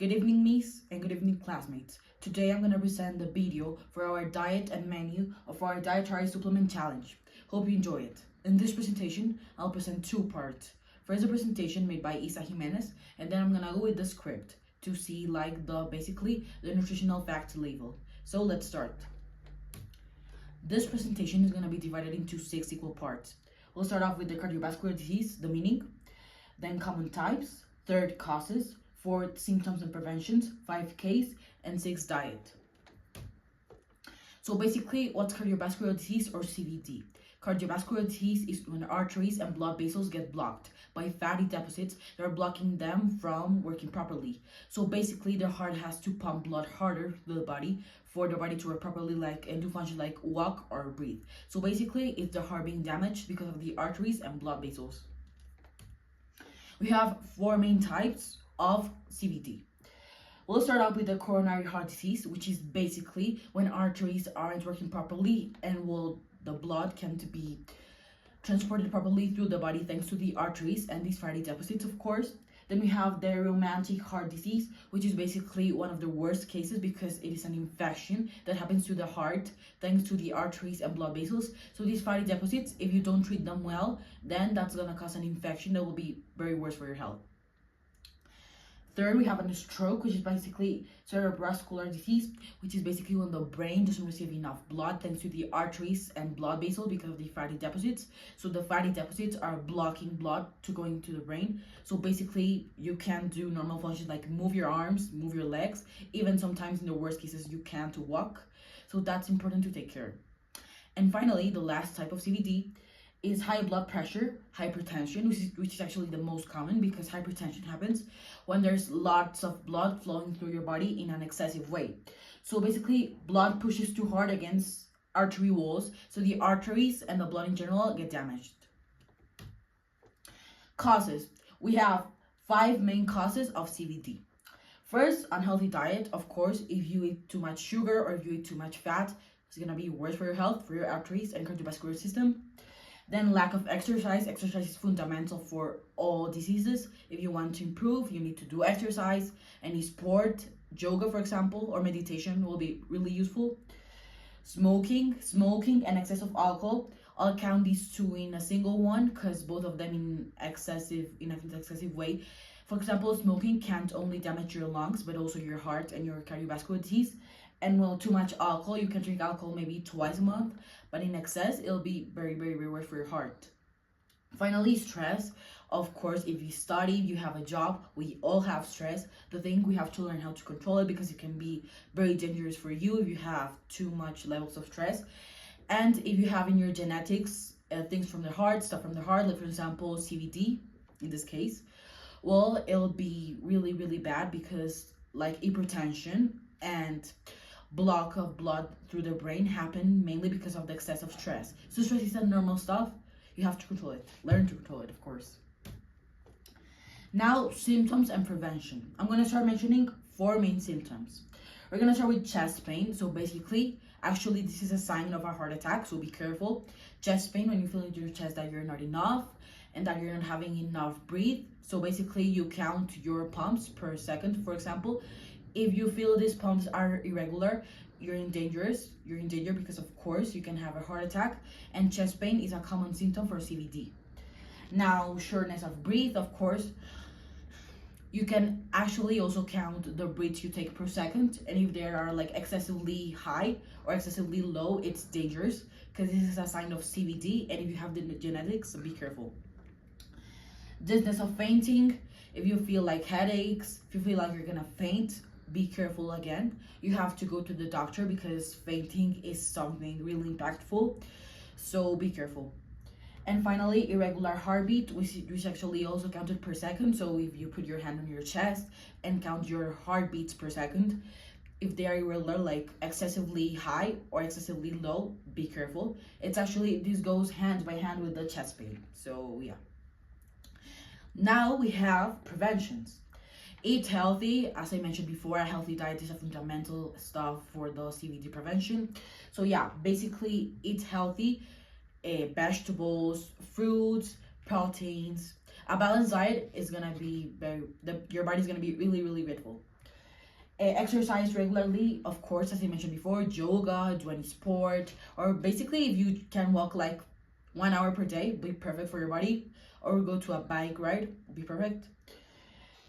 Good evening, Miss, and good evening, classmates. Today I'm going to present the video for our diet and menu of our Dietary Supplement Challenge. Hope you enjoy it. In this presentation, I'll present two parts. First, a presentation made by Isa Jimenez, and then I'm going to go with the script to see basically the nutritional facts label. So let's start. This presentation is going to be divided into 6 equal parts. We'll start off with the cardiovascular disease, the meaning, then common types, third causes, fourth symptoms and preventions, 5 case, and 6 diet. So basically, what's cardiovascular disease or CVD? Cardiovascular disease is when arteries and blood vessels get blocked by fatty deposits that are blocking them from working properly. So basically, the heart has to pump blood harder to the body for the body to work properly and to function like walk or breathe. So basically, it's the heart being damaged because of the arteries and blood vessels. We have 4 main types of CVD. We'll start out with the coronary heart disease, which is basically when arteries aren't working properly and the blood can't be transported properly through the body thanks to the arteries and these fatty deposits, of course. Then we have the rheumatic heart disease, which is basically one of the worst cases because it is an infection that happens to the heart thanks to the arteries and blood vessels. So these fatty deposits, if you don't treat them well, then that's gonna cause an infection that will be very worse for your health. Third, we have a stroke, which is basically cerebrovascular disease, which is basically when the brain doesn't receive enough blood thanks to the arteries and blood vessels because of the fatty deposits. So the fatty deposits are blocking blood to going to the brain. So basically, you can't do normal functions like move your arms, move your legs. Even sometimes in the worst cases, you can't walk. So that's important to take care. And finally, the last type of CVD is high blood pressure, hypertension, which is actually the most common because hypertension happens when there's lots of blood flowing through your body in an excessive way. So basically, blood pushes too hard against artery walls, so the arteries and the blood in general get damaged. Causes. We have 5 main causes of CVD. First, unhealthy diet. Of course, if you eat too much sugar or if you eat too much fat, it's gonna be worse for your health, for your arteries and cardiovascular system. Then lack of exercise. Exercise is fundamental for all diseases. If you want to improve, you need to do exercise. Any sport, yoga for example, or meditation will be really useful. Smoking and excess of alcohol. I'll count these 2 in a single one because both of them in an excessive way. For example, smoking can't only damage your lungs, but also your heart and your cardiovascular disease. And too much alcohol, you can drink alcohol maybe twice a month, but in excess, it'll be very, very, very worse for your heart. Finally, stress. Of course, if you study, you have a job, we all have stress. The thing we have to learn how to control it because it can be very dangerous for you if you have too much levels of stress. And if you have in your genetics things from the heart, stuff from the heart, like for example, CVD in this case, well, it'll be really, really bad because like hypertension and block of blood through the brain happen mainly because of the excess of stress. So stress is a normal stuff. You have to control it. Learn to control it, of course. Now, symptoms and prevention. I'm going to start mentioning 4 main symptoms. We're going to start with chest pain. So basically, actually, this is a sign of a heart attack, so be careful. Chest pain, when you feel in your chest that you're not enough and that you're not having enough breath. So basically, you count your pumps per second, for example. If you feel these pumps are irregular, you're in danger because of course you can have a heart attack, and chest pain is a common symptom for CVD. Now, shortness of breath, of course, you can actually also count the breaths you take per second, and if they are like excessively high or excessively low, it's dangerous because this is a sign of CVD, and if you have the genetics, be careful. Dizziness of fainting. If you feel like headaches, if you feel like you're gonna faint, be careful again. You have to go to the doctor because fainting is something really impactful, so be careful. And finally, irregular heartbeat, which is actually also counted per second. So if you put your hand on your chest and count your heartbeats per second, if they are irregular, like excessively high or excessively low, be careful. This goes hand by hand with the chest pain, so yeah. Now we have preventions. Eat healthy. As I mentioned before, a healthy diet is a fundamental stuff for the CVD prevention. So yeah, basically eat healthy, vegetables, fruits, proteins. A balanced diet is gonna be your body's gonna be really, really grateful. Exercise regularly, of course, as I mentioned before, yoga, do any sport, or basically if you can walk like 1 hour per day, be perfect for your body, or go to a bike ride, be perfect.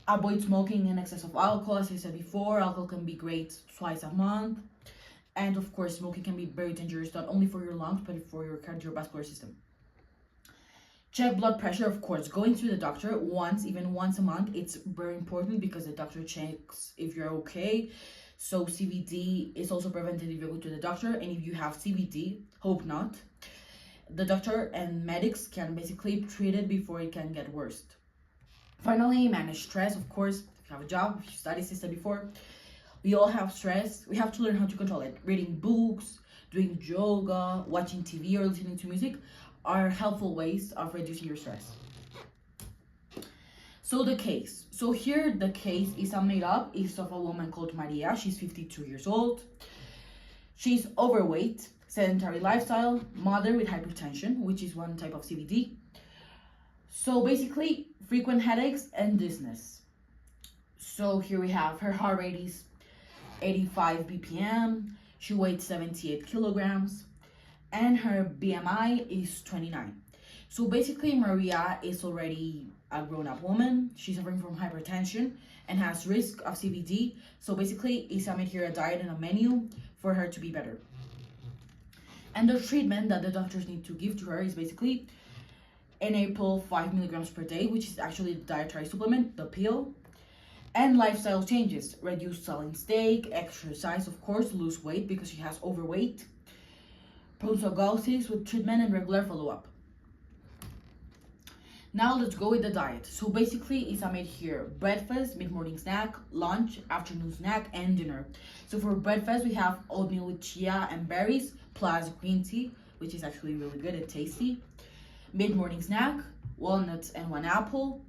Avoid smoking and excess of alcohol, as I said before. Alcohol can be great twice a month. And of course, smoking can be very dangerous, not only for your lungs, but for your cardiovascular system. Check blood pressure, of course. Going to the doctor once, even once a month, it's very important because the doctor checks if you're okay. So CVD is also prevented if you go to the doctor, and if you have CVD, hope not, the doctor and medics can basically treat it before it can get worse. Finally, manage stress, of course. If you have a job, if you study, as I said before, we all have stress. We have to learn how to control it. Reading books, doing yoga, watching TV, or listening to music are helpful ways of reducing your stress. So the case. So here the case is made up is of a woman called Maria. She's 52 years old. She's overweight, sedentary lifestyle, mother with hypertension, which is one type of CVD. So basically, frequent headaches and dizziness. So here we have her heart rate is 85 BPM. She weighs 78 kilograms. And her BMI is 29. So basically, Maria is already a grown-up woman. She's suffering from hypertension and has risk of CVD. So basically, Isa made here a diet and a menu for her to be better. And the treatment that the doctors need to give to her is basically Enable 5 milligrams per day, which is actually the dietary supplement, the pill. And lifestyle changes: reduce selling steak, exercise, of course, lose weight because she has overweight, prognosis with treatment and regular follow-up. Now let's go with the diet. So basically, it's made here breakfast, mid-morning snack, lunch, afternoon snack, and dinner. So for breakfast, we have oatmeal with chia and berries plus green tea, which is actually really good and tasty. Mid-morning snack, walnuts and 1 apple.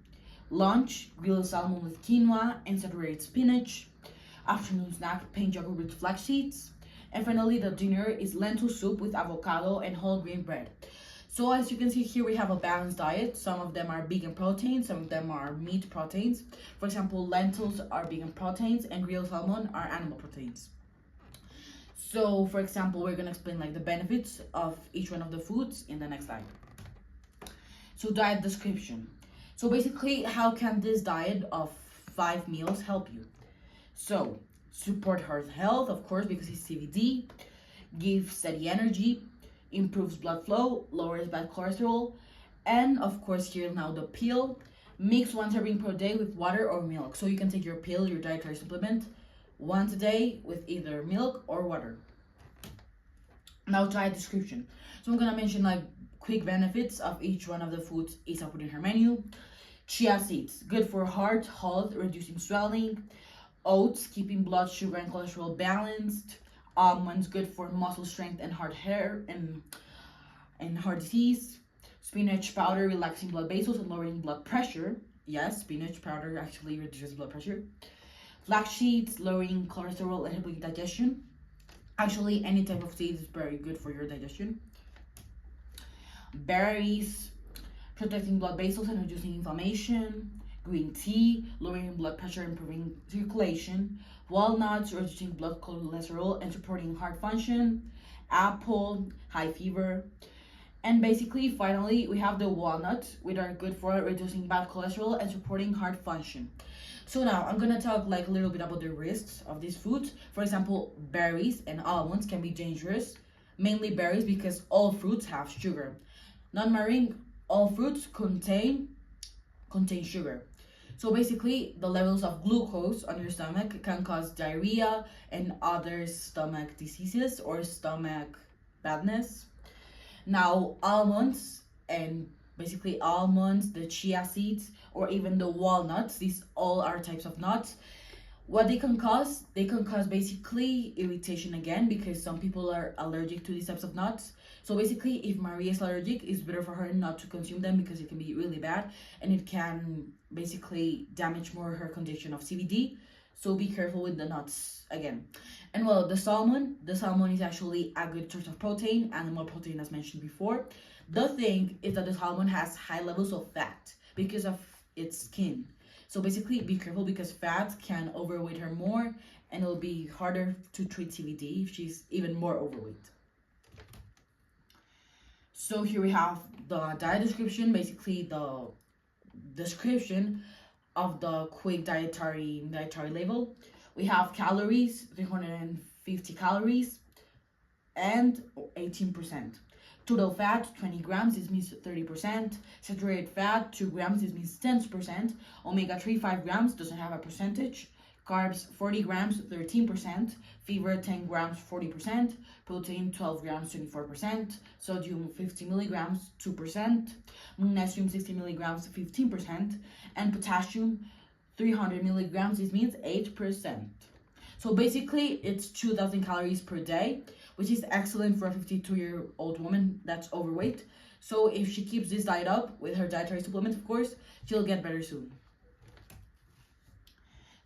Lunch, grilled salmon with quinoa and saturated spinach. Afternoon snack, paint yogurt with flax seeds. And finally, the dinner is lentil soup with avocado and whole grain bread. So as you can see here, we have a balanced diet. Some of them are vegan proteins, some of them are meat proteins. For example, lentils are vegan proteins and grilled salmon are animal proteins. So for example, we're gonna explain like the benefits of each one of the foods in the next slide. So diet description. So basically, how can this diet of 5 meals help you? So support heart health, of course, because it's CVD, gives steady energy, improves blood flow, lowers bad cholesterol, and of course here now the pill, mix 1 serving per day with water or milk. So you can take your pill, your dietary supplement, once a day with either milk or water. Now diet description. So I'm gonna mention like quick benefits of each one of the foods Isa put in her menu. Chia seeds, good for heart health, reducing swelling. Oats, keeping blood sugar and cholesterol balanced. Almonds, good for muscle strength and heart hair and heart disease. Spinach powder, relaxing blood vessels and lowering blood pressure. Yes, spinach powder actually reduces blood pressure. Flax seeds, lowering cholesterol and helping digestion. Actually, any type of seed is very good for your digestion. Berries, protecting blood vessels and reducing inflammation. Green tea, lowering blood pressure and improving circulation. Walnuts, reducing blood cholesterol and supporting heart function. Apple, high fever. And basically, finally, we have the walnuts, which are good for reducing bad cholesterol and supporting heart function. So now, I'm gonna talk like a little bit about the risks of these foods. For example, berries and almonds can be dangerous. Mainly berries because all fruits have sugar. Non-marine, all fruits contain sugar. So basically, the levels of glucose on your stomach can cause diarrhea and other stomach diseases or stomach badness. Now, almonds and basically almonds, the chia seeds, or even the walnuts, these all are types of nuts. What they can cause basically irritation again because some people are allergic to these types of nuts. So basically, if Maria is allergic, it's better for her not to consume them because it can be really bad and it can basically damage more her condition of CVD. So be careful with the nuts again. And well, the salmon is actually a good source of protein, animal protein as mentioned before. The thing is that the salmon has high levels of fat because of its skin. So basically, be careful because fat can overweight her more, and it'll be harder to treat CVD if she's even more overweight. So here we have the diet description, basically the description of the quick dietary label. We have calories, 350 calories, and 18%. Total fat, 20 grams, this means 30%. Saturated fat, 2 grams, this means 10%. Omega-3, 5 grams, doesn't have a percentage. Carbs, 40 grams, 13%. Fiber, 10 grams, 40%. Protein, 12 grams, 24%. Sodium, 50 milligrams, 2%. Magnesium, 60 milligrams, 15%. And potassium, 300 milligrams, this means 8%. So basically, it's 2,000 calories per day, which is excellent for a 52-year-old woman that's overweight. So if she keeps this diet up with her dietary supplement, of course, she'll get better soon.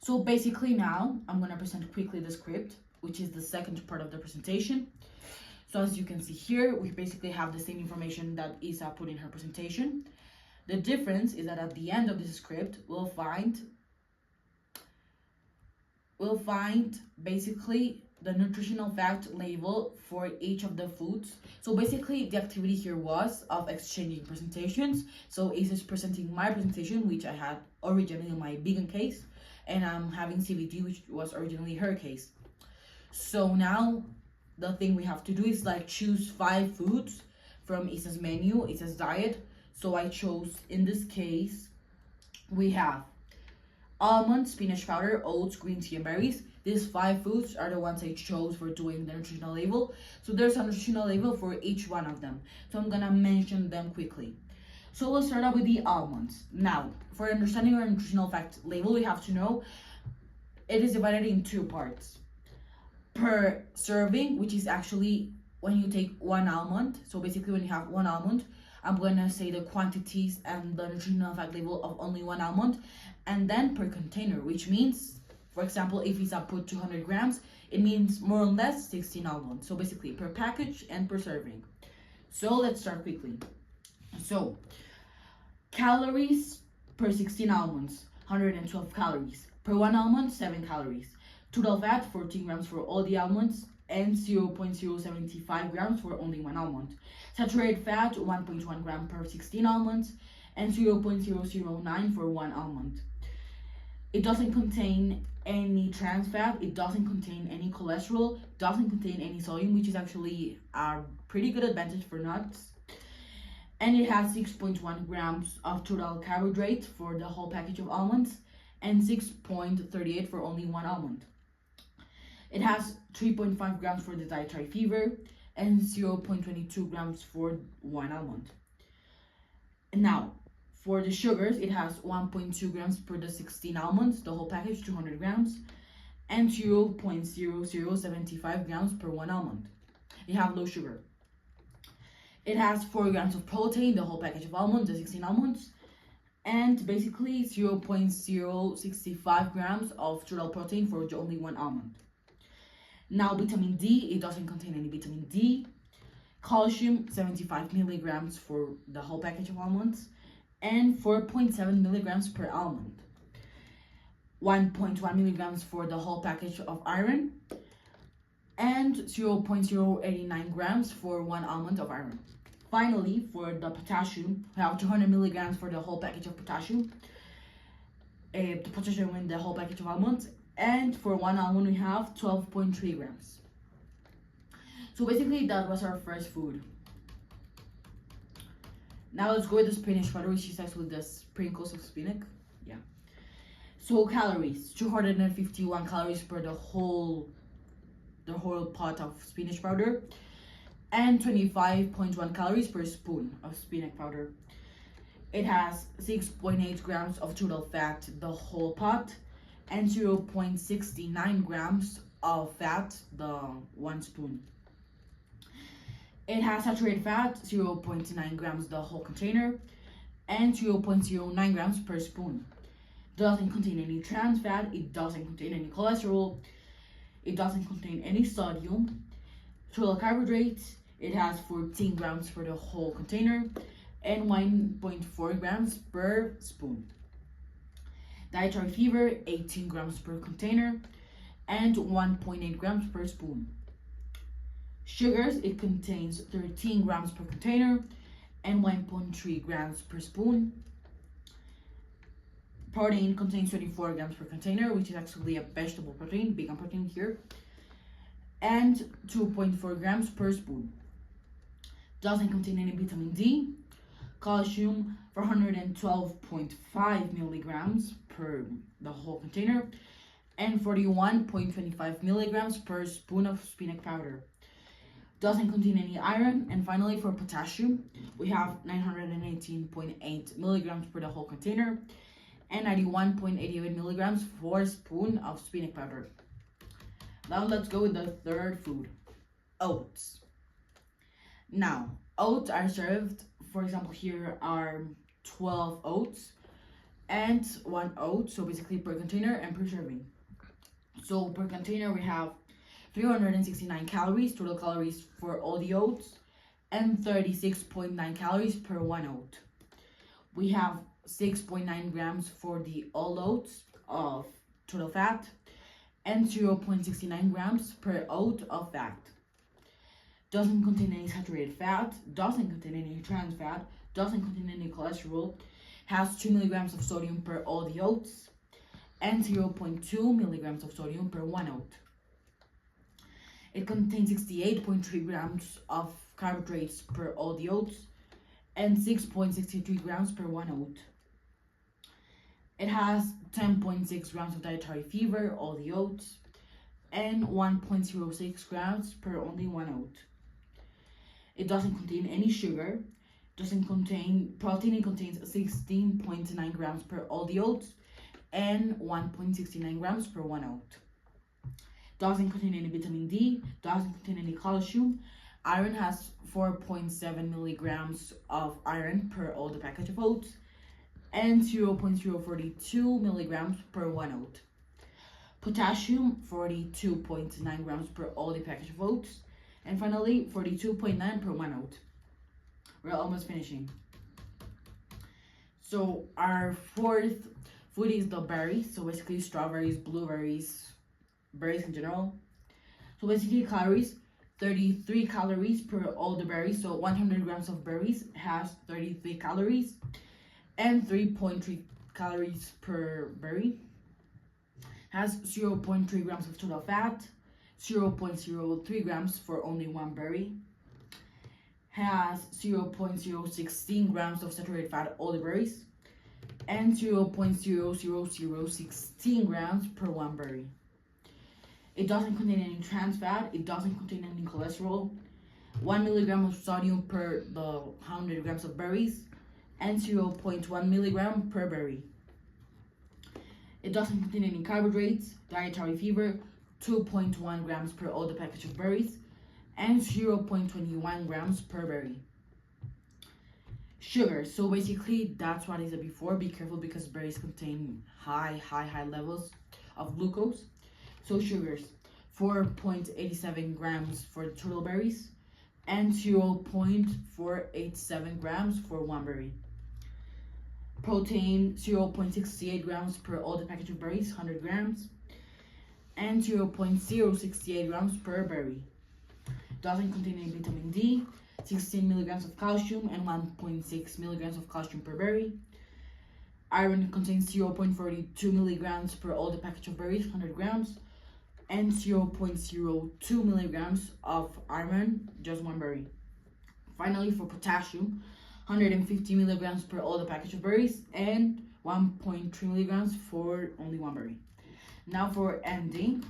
So basically now, I'm going to present quickly the script, which is the second part of the presentation. So as you can see here, we basically have the same information that Isa put in her presentation. The difference is that at the end of this script, we'll find basically the nutritional fact label for each of the foods. So basically the activity here was of exchanging presentations. So Isa is presenting my presentation, which I had originally in my vegan case, and I'm having CVD, which was originally her case. So now the thing we have to do is like choose 5 foods from Isa's menu, Isa's diet. So I chose, in this case, we have almonds, spinach powder, oats, green tea, and berries. These 5 foods are the ones I chose for doing the nutritional label. So there's a nutritional label for each one of them. So I'm gonna mention them quickly. So we'll start out with the almonds. Now, for understanding our nutritional fact label, we have to know it is divided in 2 parts. Per serving, which is actually when you take 1 almond. So basically when you have 1 almond, I'm gonna say the quantities and the nutritional fact label of only 1 almond. And then per container, which means, for example, if Isa put 200 grams, it means more or less 16 almonds. So basically per package and per serving. So let's start quickly. So calories per 16 almonds, 112 calories. Per 1 almond, 7 calories. Total fat, 14 grams for all the almonds and 0.075 grams for only 1 almond. Saturated fat, 1.1 gram per 16 almonds and 0.009 for 1 almond. It doesn't contain any trans fat, it doesn't contain any cholesterol, doesn't contain any sodium, which is actually a pretty good advantage for nuts. And it has 6.1 grams of total carbohydrate for the whole package of almonds and 6.38 for only 1 almond. It has 3.5 grams for the dietary fiber and 0.22 grams for 1 almond. And now, for the sugars, it has 1.2 grams per the 16 almonds, the whole package, 200 grams, and 0.0075 grams per 1 almond. You have low sugar. It has 4 grams of protein, the whole package of almonds, the 16 almonds, and basically 0.065 grams of total protein for only 1 almond. Now, vitamin D, it doesn't contain any vitamin D. Calcium, 75 milligrams for the whole package of almonds, and 4.7 milligrams per almond. 1.1 milligrams for the whole package of iron, and 0.089 grams for 1 almond of iron. Finally, for the potassium, we have 200 milligrams for the whole package of potassium, the potassium in the whole package of almonds, and for 1 almond we have 12.3 grams. So basically that was our first food. Now let's go with the spinach powder, which is actually the sprinkles of spinach. Yeah. So calories, 251 calories per the whole pot of spinach powder, and 25.1 calories per spoon of spinach powder. It has 6.8 grams of total fat, the whole pot, and 0.69 grams of fat, the 1 spoon. It has saturated fat, 0.9 grams the whole container, and 0.09 grams per spoon. Doesn't contain any trans fat, it doesn't contain any cholesterol, it doesn't contain any sodium. Total carbohydrates, it has 14 grams for the whole container and 1.4 grams per spoon. Dietary fiber, 18 grams per container, and 1.8 grams per spoon. Sugars, it contains 13 grams per container and 1.3 grams per spoon. Protein contains 24 grams per container, which is actually a vegetable protein, vegan protein here, and 2.4 grams per spoon. Doesn't contain any vitamin D. Calcium, 412.5 milligrams per the whole container, and 41.25 milligrams per spoon of spinach powder. Doesn't contain any iron. And finally, for potassium, we have 918.8 milligrams per the whole container and 91.88 milligrams for a spoon of spinach powder. Now let's go with the third food, oats. Now, oats are served, for example, here are 12 oats and 1 oat, so basically per container and per serving. So per container we have 369 calories, total calories for all the oats, and 36.9 calories per 1 oat. We have 6.9 grams for the all oats of total fat, and 0.69 grams per oat of fat. Doesn't contain any saturated fat, doesn't contain any trans fat, doesn't contain any cholesterol, has 2 milligrams of sodium per all the oats, and 0.2 milligrams of sodium per 1 oat. It contains 68.3 grams of carbohydrates per all the oats, and 6.63 grams per 1 oat. It has 10.6 grams of dietary fiber, all the oats, and 1.06 grams per only 1 oat. It doesn't contain any sugar, doesn't contain protein. It contains 16.9 grams per all the oats and 1.69 grams per 1 oat. Doesn't contain any vitamin D, doesn't contain any calcium. Iron has 4.7 milligrams of iron per all the package of oats and 0.042 milligrams per 1 oat. Potassium, 42.9 grams per all the package of oats. And finally, 42.9 per 1 oat. We're almost finishing. So our fourth food is the berries. So basically strawberries, blueberries, berries in general. So basically calories, 33 calories per all the berries. So 100 grams of berries has 33 calories and 3.3 calories per berry. Has 0.3 grams of total fat, 0.03 grams for only 1 berry. Has 0.016 grams of saturated fat, all the berries, and 0.00016 grams per 1 berry. It doesn't contain any trans fat, it doesn't contain any cholesterol, 1 milligram of sodium per the 100 grams of berries, and 0.1 milligram per berry. It doesn't contain any carbohydrates, dietary fiber, 2.1 grams per all the package of berries, and 0.21 grams per berry. Sugar, so basically that's what I said before. Be careful because berries contain high levels of glucose. So sugars, 4.87 grams for total berries and 0.487 grams for 1 berry. Protein, 0.68 grams per all the package of berries, 100 grams, and 0.068 grams per berry. Doesn't contain any vitamin D, 16 milligrams of calcium and 1.6 milligrams of calcium per berry. Iron contains 0.42 milligrams per all the package of berries, 100 grams, and 0.02 milligrams of iron, just 1 berry. Finally, for potassium, 150 milligrams per all the package of berries and 1.3 milligrams for only 1 berry. Now for ending,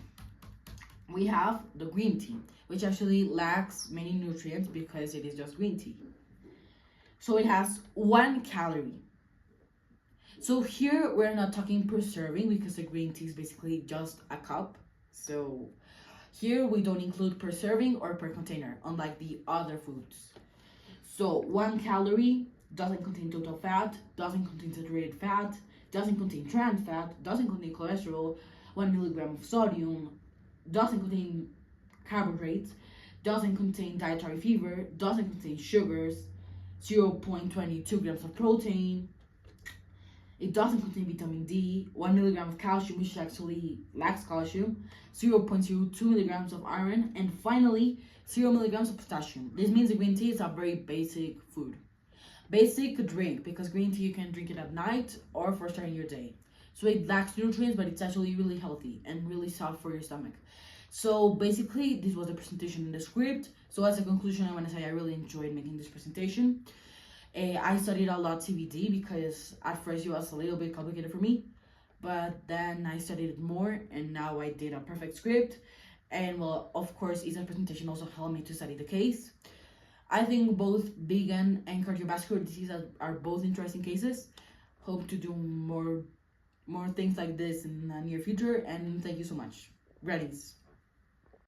we have the green tea, which actually lacks many nutrients because it is just green tea. So it has 1 calorie. So here we're not talking per serving because the green tea is basically just a cup. So here we don't include per serving or per container, unlike the other foods. So 1 calorie doesn't contain total fat, doesn't contain saturated fat, doesn't contain trans fat, doesn't contain cholesterol, 1 milligram of sodium, doesn't contain carbohydrates, doesn't contain dietary fiber, doesn't contain sugars, 0.22 grams of protein, It doesn't contain vitamin D, 1 milligram of calcium, which actually lacks calcium, 0.02 milligrams of iron, and finally 0 milligrams of potassium. This means the green tea is a very basic food. Basic drink, because green tea you can drink it at night or for starting your day. So it lacks nutrients, but it's actually really healthy and really soft for your stomach. So basically, this was the presentation in the script. So as a conclusion, I want to say I really enjoyed making this presentation. I studied a lot CBD because at first it was a little bit complicated for me, but then I studied it more and now I did a perfect script. And well, of course, Isa's presentation also helped me to study the case. I think both vegan and cardiovascular disease are both interesting cases. Hope to do more things like this in the near future, and thank you so much. Readies.